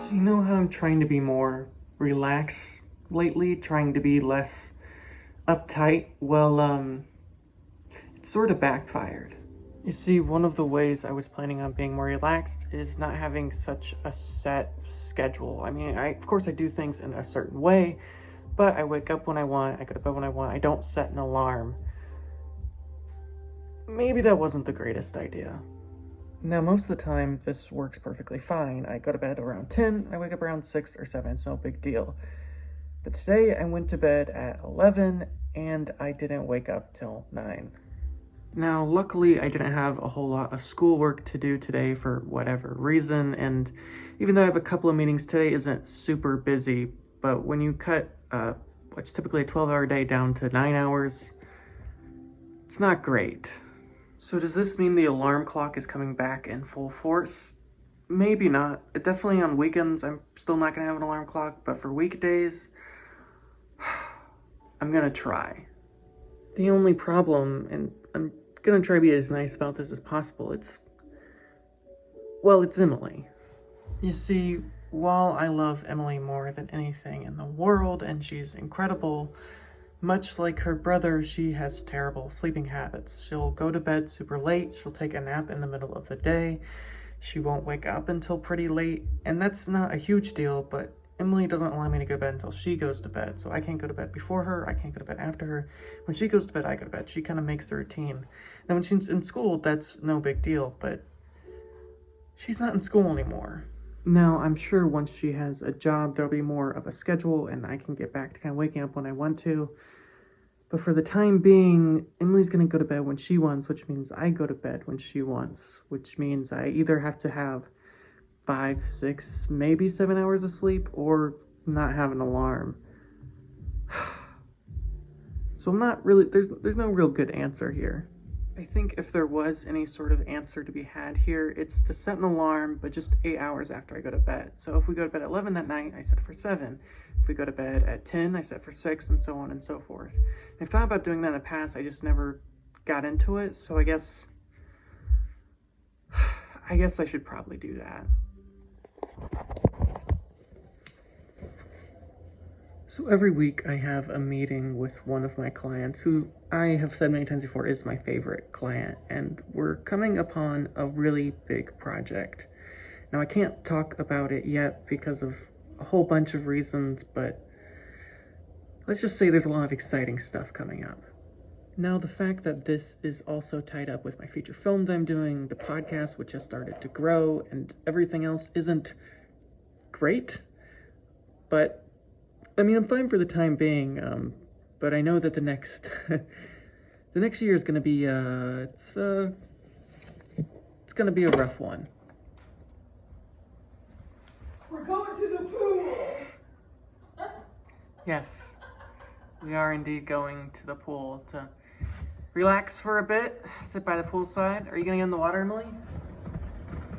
So you know how I'm trying to be more relaxed lately, trying to be less uptight? Well, it sort of backfired. You see, one of the ways I was planning on being more relaxed is not having such a set schedule. I mean, of course I do things in a certain way, but I wake up when I want, I go to bed when I want, I don't set an alarm. Maybe that wasn't the greatest idea. Now, most of the time, this works perfectly fine. I go to bed around 10, I wake up around 6 or 7, it's no big deal. But today, I went to bed at 11, and I didn't wake up till 9. Now, luckily, I didn't have a whole lot of schoolwork to do today for whatever reason, and even though I have a couple of meetings, today isn't super busy, but when you cut what's typically a 12-hour day down to 9 hours, it's not great. So does this mean the alarm clock is coming back in full force? Maybe not. Definitely on weekends, I'm still not gonna have an alarm clock, but for weekdays, I'm gonna try. The only problem, and I'm gonna try to be as nice about this as possible, it's Emily. You see, while I love Emily more than anything in the world, and she's incredible, much like her brother, she has terrible sleeping habits. She'll go to bed super late, she'll take a nap in the middle of the day, she won't wake up until pretty late, and that's not a huge deal, but Emily doesn't allow me to go to bed until she goes to bed, so I can't go to bed before her, I can't go to bed after her. When she goes to bed, I go to bed. She kind of makes the routine. Now when she's in school, that's no big deal, but she's not in school anymore. Now, I'm sure once she has a job, there'll be more of a schedule, and I can get back to kind of waking up when I want to. But for the time being, Emily's gonna go to bed when she wants, which means I go to bed when she wants, which means I either have to have 5, 6, maybe 7 hours of sleep, or not have an alarm. So I'm not really, there's no real good answer here. I think if there was any sort of answer to be had here, it's to set an alarm, but just 8 hours after I go to bed. So if we go to bed at 11 that night, I set it for 7. If we go to bed at 10, I set it for 6, and so on and so forth. I've thought about doing that in the past, I just never got into it, so I guess I should probably do that. So every week I have a meeting with one of my clients who I have said many times before is my favorite client, and we're coming upon a really big project. Now I can't talk about it yet because of a whole bunch of reasons, but let's just say there's a lot of exciting stuff coming up. Now the fact that this is also tied up with my feature film that I'm doing, the podcast which has started to grow, and everything else isn't great, but I mean, I'm fine for the time being, but I know that the next year is gonna be, it's gonna be a rough one. We're going to the pool! Yes, we are indeed going to the pool to relax for a bit, sit by the poolside. Are you gonna get in the water, Emily?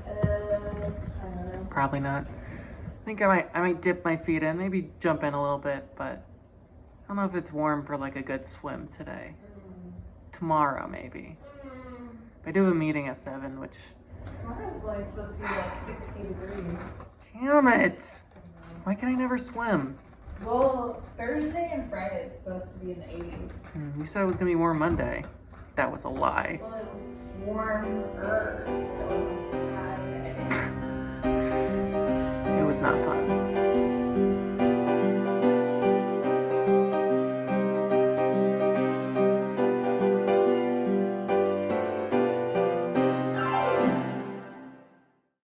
I don't know. Probably not. I think I might dip my feet in, maybe jump in a little bit, but I don't know if it's warm for like a good swim today. Tomorrow, maybe. I do have a meeting at 7, which... Tomorrow's only supposed to be like 60 degrees. Damn it! Why can I never swim? Well, Thursday and Friday is supposed to be in the 80s. You said it was gonna be warm Monday. That was a lie. Well, it was warmer. It wasn't Friday. It was not fun.